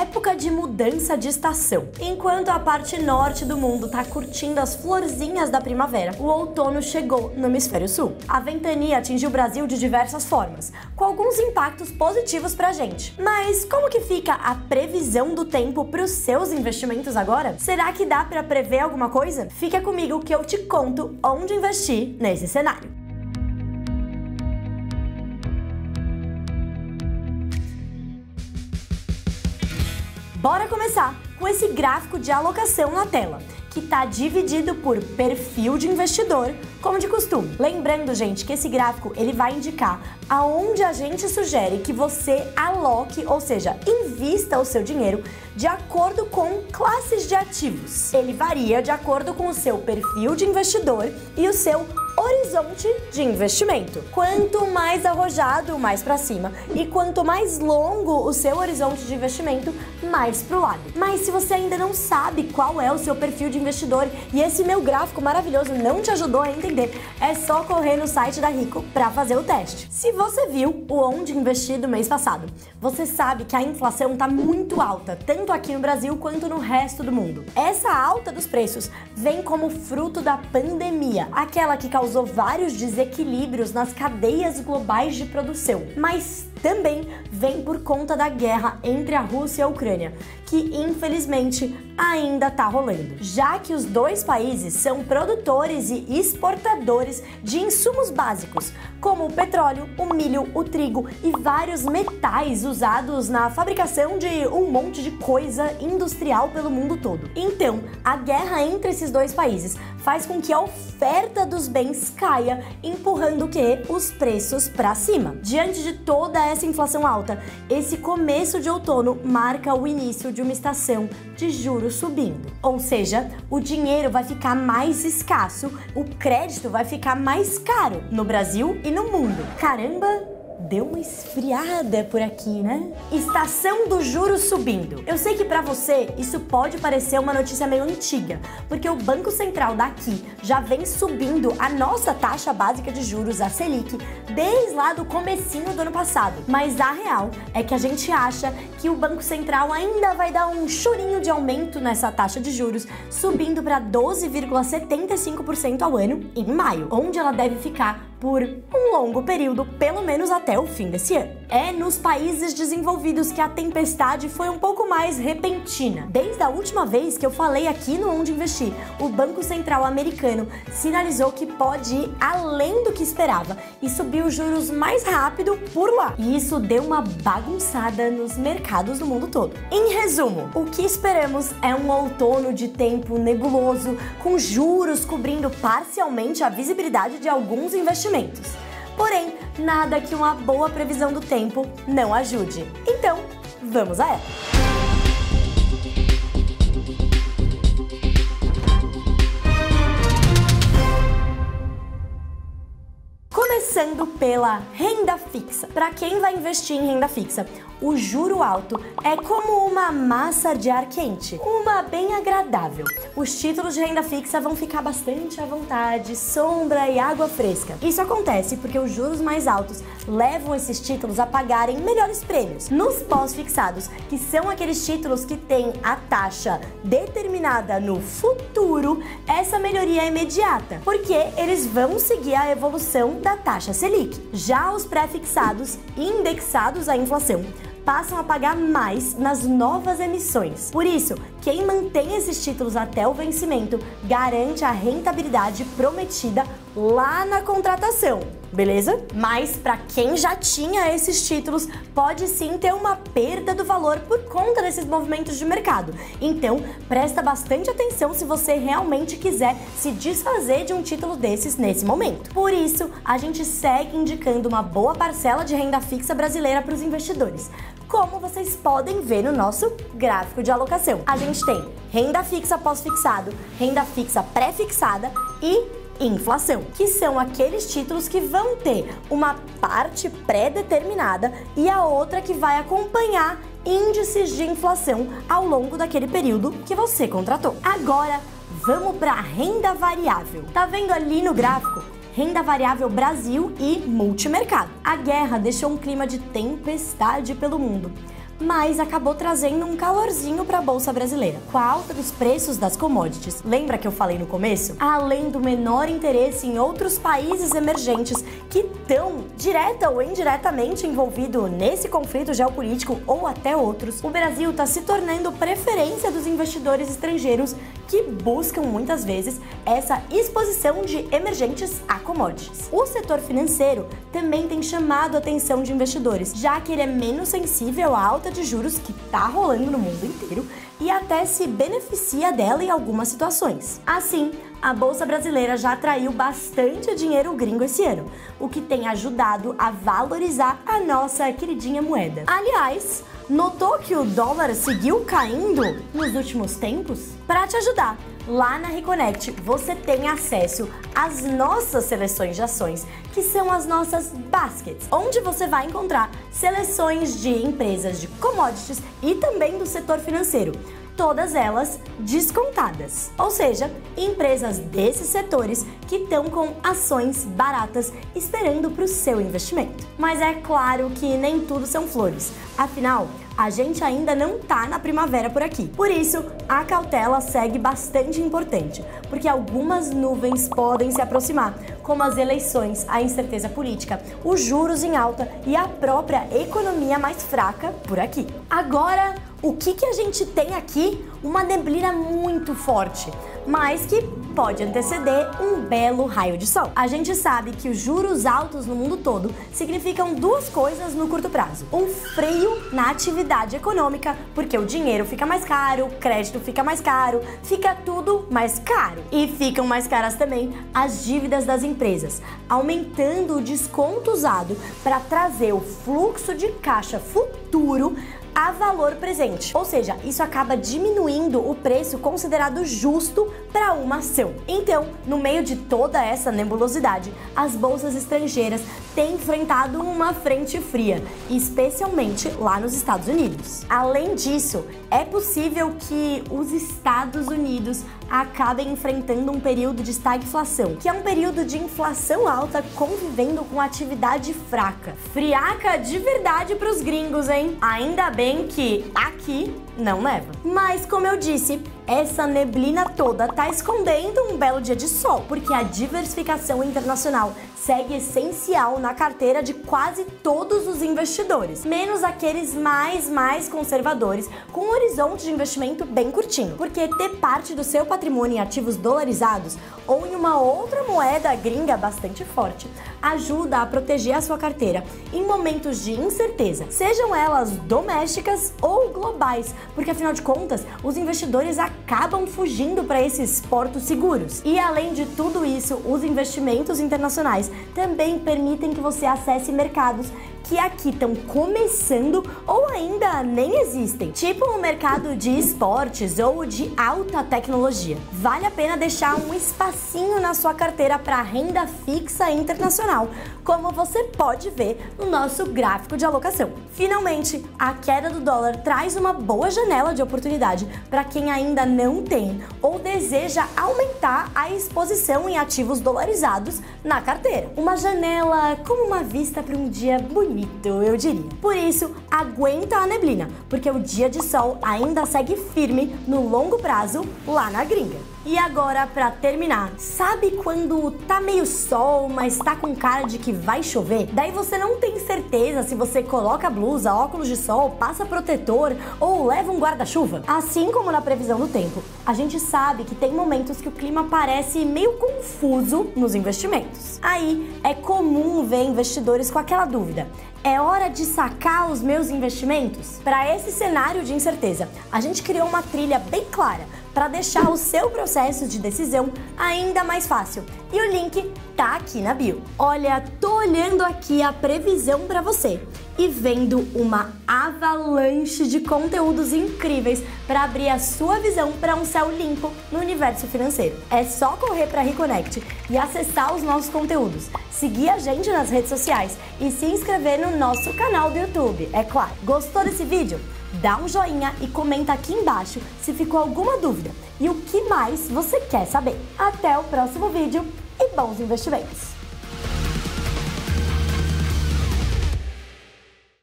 Época de mudança de estação. Enquanto a parte norte do mundo tá curtindo as florzinhas da primavera, o outono chegou no hemisfério sul. A ventania atingiu o Brasil de diversas formas, com alguns impactos positivos pra gente. Mas como que fica a previsão do tempo pros seus investimentos agora? Será que dá pra prever alguma coisa? Fica comigo que eu te conto onde investir nesse cenário. Bora começar com esse gráfico de alocação na tela, que está dividido por perfil de investidor, como de costume. Lembrando, gente, que esse gráfico ele vai indicar aonde a gente sugere que você aloque, ou seja, invista o seu dinheiro de acordo com classes de ativos. Ele varia de acordo com o seu perfil de investidor e o seu horizonte de investimento. Quanto mais arrojado, mais para cima, e quanto mais longo o seu horizonte de investimento, mais pro lado. Mas se você ainda não sabe qual é o seu perfil de investidor e esse meu gráfico maravilhoso não te ajudou a entender, é só correr no site da Rico para fazer o teste. Se você viu o Onde Investir do mês passado, você sabe que a inflação tá muito alta, tanto aqui no Brasil quanto no resto do mundo. Essa alta dos preços vem como fruto da pandemia, aquela que causou vários desequilíbrios nas cadeias globais de produção, mas também vem por conta da guerra entre a Rússia e a Ucrânia, que infelizmente ainda está rolando, já que os dois países são produtores e exportadores de insumos básicos, como o petróleo, o milho, o trigo e vários metais usados na fabricação de um monte de coisa industrial pelo mundo todo. Então, a guerra entre esses dois países faz com que a oferta dos bens caia, empurrando o quê? Os preços para cima. Diante de toda essa inflação alta, esse começo de outono marca o início de uma estação de juros subindo. Ou seja, o dinheiro vai ficar mais escasso, o crédito vai ficar mais caro no Brasil e no mundo. Caramba! Deu uma esfriada por aqui, né? Estação do juros subindo. Eu sei que pra você isso pode parecer uma notícia meio antiga, porque o Banco Central daqui já vem subindo a nossa taxa básica de juros, a Selic, desde lá do comecinho do ano passado. Mas a real é que a gente acha que o Banco Central ainda vai dar um chorinho de aumento nessa taxa de juros, subindo para 12,75% ao ano em maio, onde ela deve ficar por um longo período, pelo menos até o fim desse ano. É nos países desenvolvidos que a tempestade foi um pouco mais repentina. Desde a última vez que eu falei aqui no Onde Investir, o Banco Central americano sinalizou que pode ir além do que esperava e subir os juros mais rápido por lá. E isso deu uma bagunçada nos mercados do mundo todo. Em resumo, o que esperamos é um outono de tempo nebuloso, com juros cobrindo parcialmente a visibilidade de alguns investimentos. Porém, nada que uma boa previsão do tempo não ajude. Então, vamos a ela! Começando pela renda fixa. Para quem vai investir em renda fixa, o juro alto é como uma massa de ar quente, uma bem agradável. Os títulos de renda fixa vão ficar bastante à vontade, sombra e água fresca. Isso acontece porque os juros mais altos levam esses títulos a pagarem melhores prêmios. Nos pós-fixados, que são aqueles títulos que têm a taxa determinada no futuro, essa melhoria é imediata, porque eles vão seguir a evolução da taxa Selic. Já os pré-fixados, indexados à inflação, passam a pagar mais nas novas emissões. Por isso, quem mantém esses títulos até o vencimento garante a rentabilidade prometida lá na contratação, beleza? Mas para quem já tinha esses títulos, pode sim ter uma perda do valor por conta desses movimentos de mercado. Então, presta bastante atenção se você realmente quiser se desfazer de um título desses nesse momento. Por isso, a gente segue indicando uma boa parcela de renda fixa brasileira para os investidores, como vocês podem ver no nosso gráfico de alocação. A gente tem renda fixa pós-fixado, renda fixa pré-fixada e inflação, que são aqueles títulos que vão ter uma parte pré-determinada e a outra que vai acompanhar índices de inflação ao longo daquele período que você contratou. Agora, vamos para a renda variável. Tá vendo ali no gráfico? Renda variável Brasil e multimercado. A guerra deixou um clima de tempestade pelo mundo, mas acabou trazendo um calorzinho para a bolsa brasileira. Com a alta dos preços das commodities, lembra que eu falei no começo? Além do menor interesse em outros países emergentes que estão direta ou indiretamente envolvidos nesse conflito geopolítico ou até outros, o Brasil está se tornando preferência dos investidores estrangeiros que buscam muitas vezes essa exposição de emergentes a commodities. O setor financeiro também tem chamado a atenção de investidores, já que ele é menos sensível à alta de juros que está rolando no mundo inteiro e até se beneficia dela em algumas situações. Assim, a Bolsa Brasileira já atraiu bastante dinheiro gringo esse ano, o que tem ajudado a valorizar a nossa queridinha moeda. Aliás, notou que o dólar seguiu caindo nos últimos tempos? Para te ajudar, lá na Reconnect você tem acesso às nossas seleções de ações, que são as nossas baskets, onde você vai encontrar seleções de empresas de commodities e também do setor financeiro, todas elas descontadas. Ou seja, empresas desses setores que estão com ações baratas esperando para o seu investimento. Mas é claro que nem tudo são flores, afinal, a gente ainda não tá na primavera por aqui. Por isso, a cautela segue bastante importante, porque algumas nuvens podem se aproximar, como as eleições, a incerteza política, os juros em alta e a própria economia mais fraca por aqui. Agora, o que a gente tem aqui? Uma neblina muito forte, mas que pode anteceder um belo raio de sol. A gente sabe que os juros altos no mundo todo significam duas coisas no curto prazo: um freio na atividade econômica, porque o dinheiro fica mais caro, o crédito fica mais caro, fica tudo mais caro. E ficam mais caras também as dívidas das empresas, aumentando o desconto usado para trazer o fluxo de caixa futuro a valor presente. Ou seja, isso acaba diminuindo o preço considerado justo para uma ação. Então, no meio de toda essa nebulosidade, as bolsas estrangeiras têm enfrentado uma frente fria, especialmente lá nos Estados Unidos. Além disso, é possível que os Estados Unidos acabem enfrentando um período de estagflação, que é um período de inflação alta convivendo com atividade fraca. Friaca de verdade para os gringos, hein? Ainda bem que aqui não neva. Mas, como eu disse, essa neblina toda tá escondendo um belo dia de sol, porque a diversificação internacional segue essencial na carteira de quase todos os investidores, menos aqueles mais conservadores, com um horizonte de investimento bem curtinho, porque ter parte do seu patrimônio em ativos dolarizados ou em uma outra moeda gringa bastante forte ajuda a proteger a sua carteira em momentos de incerteza, sejam elas domésticas ou globais, porque afinal de contas, os investidores acabam fugindo para esses portos seguros. E além de tudo isso, os investimentos internacionais também permitem que você acesse mercados que aqui estão começando ou ainda nem existem, tipo o mercado de esportes ou de alta tecnologia. Vale a pena deixar um espacinho na sua carteira para renda fixa internacional, como você pode ver no nosso gráfico de alocação. Finalmente, a queda do dólar traz uma boa janela de oportunidade para quem ainda não tem ou deseja aumentar a exposição em ativos dolarizados na carteira. Uma janela como uma vista para um dia bonito, eu diria. Por isso, aguenta a neblina, porque o dia de sol ainda segue firme no longo prazo lá na gringa. E agora, pra terminar, sabe quando tá meio sol, mas tá com cara de que vai chover? Daí você não tem certeza se você coloca blusa, óculos de sol, passa protetor ou leva um guarda-chuva? Assim como na previsão do tempo, a gente sabe que tem momentos que o clima parece meio confuso nos investimentos. Aí é comum ver investidores com aquela dúvida: é hora de sacar os meus investimentos? Para esse cenário de incerteza, a gente criou uma trilha bem clara para deixar o seu processo de decisão ainda mais fácil. E o link tá aqui na bio. Olha, tô olhando aqui a previsão para você e vendo uma avalanche de conteúdos incríveis para abrir a sua visão para um céu limpo no universo financeiro. É só correr para Reconnect e acessar os nossos conteúdos, seguir a gente nas redes sociais e se inscrever no nosso canal do YouTube, é claro. Gostou desse vídeo? Dá um joinha e comenta aqui embaixo se ficou alguma dúvida e o que mais você quer saber. Até o próximo vídeo e bons investimentos!